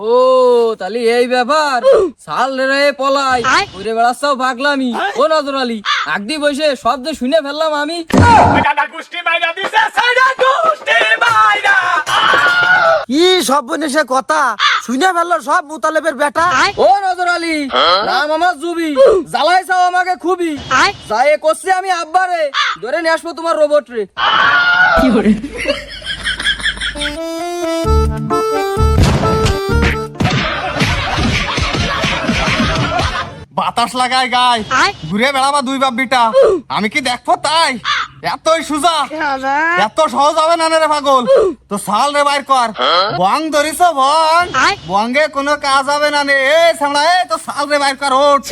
ও তাহলে এই ব্যাপার, সাল রে পলাই ঘুরে বেড়াচ্ছাও ভাগলামি। ও নজর আলী, আগদি বসে শব্দ শুনে ফেললাম আমি। কি সব বনেছে কথা শুনে ফেললো সব মুতালেবের বেটা। ও নজর আলী, নাম আমার জুবি, জ্বালাইছাও আমাকে খুবই। যাই করছি আমি আব্বারে, ধরে নিয়ে আসবো তোমার রোবট রে। বাতাস লাগায় গায় ঘুরে বেড়াবা দুই বাপ বিটা, আমি কি দেখবো তাই? এতই সুজা, এত সহজ হবে না রে পাগল। তো সাল রে বাইর কর, বং ধরিস বং, বঙ্গে কোনো কাজ হবে না রে। এ সামলা, এ তো সাল রে বাইর কর, ওঠ।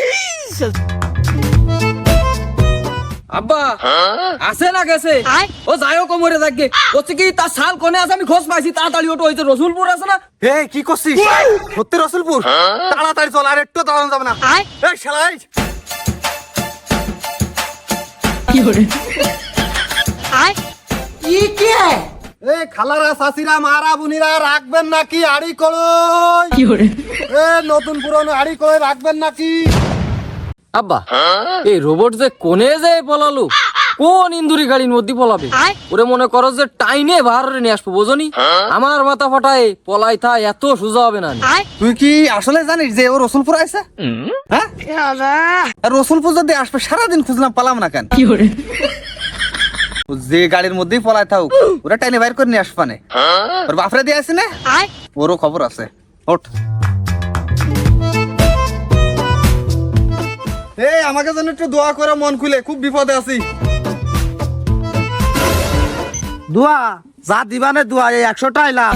আব্বা আছে না গেছে? ও যাইও কোমরে থাকবে। বলছে কি তার শাল কোনে আছে আমি খোঁজ পাইছি, তাড়াতাড়ি ওটো। হয়েছে রসুলপুর আছে না? এ কি করছিস? সত্যি রসুলপুর? তাড়াতাড়ি চল, আর একটু দাঁড়ানো যাবে না। এই শালাই, এ খালারা চাচিরা মারা বুনিরা রাখবেন নাকি আড়ি কলই? এ নতুন পুরনো আড়ি কলই রাখবেন নাকি? আব্বা এই রোবট যে কোনে যে পলালো, কোন ইন্দুরি গাড়ির মধ্যে পলাবে? ওরে মনে করো যে টাইনে বাহারে নিয়ে আসবো, বোঝনি? আমার মাথা ফাটায় পলাই থা এত সোজা হবে না। তুই কি আসলে জানিস যে ও রসুলপুর আছে? হ্যাঁ, আর রসুলপুর যদি আসবে সারাদিন খুঁজলাম পালাম না কেন? ও যে গাড়ির মধ্যেই পলায় থাকুক, ওরা টাইনে বাইর করে নিয়ে আসবানে। ওর বাপরে দিয়ে আসি না, ওরও খবর আছে। ওঠ। এই আমাকে যেন একটু দোয়া করে মন খুলে, খুব বিপদে আছি। দুয়া যা দিবানে দুয়া, এই 100টা আইলাম।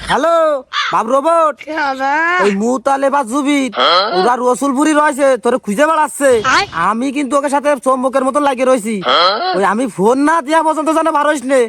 হ্যালো বাব রোবট, ওই মুতালেবা জুবিত ওরা রসুলপুরি রয়েছে, তোরে খুঁজে বেড়াচ্ছে। আমি কিন্তু ওকে সাথে চম্বকের মতো লাগিয়ে রয়েছি। ওই আমি ফোন না দিয়া পর্যন্ত যেন বার হইস নে।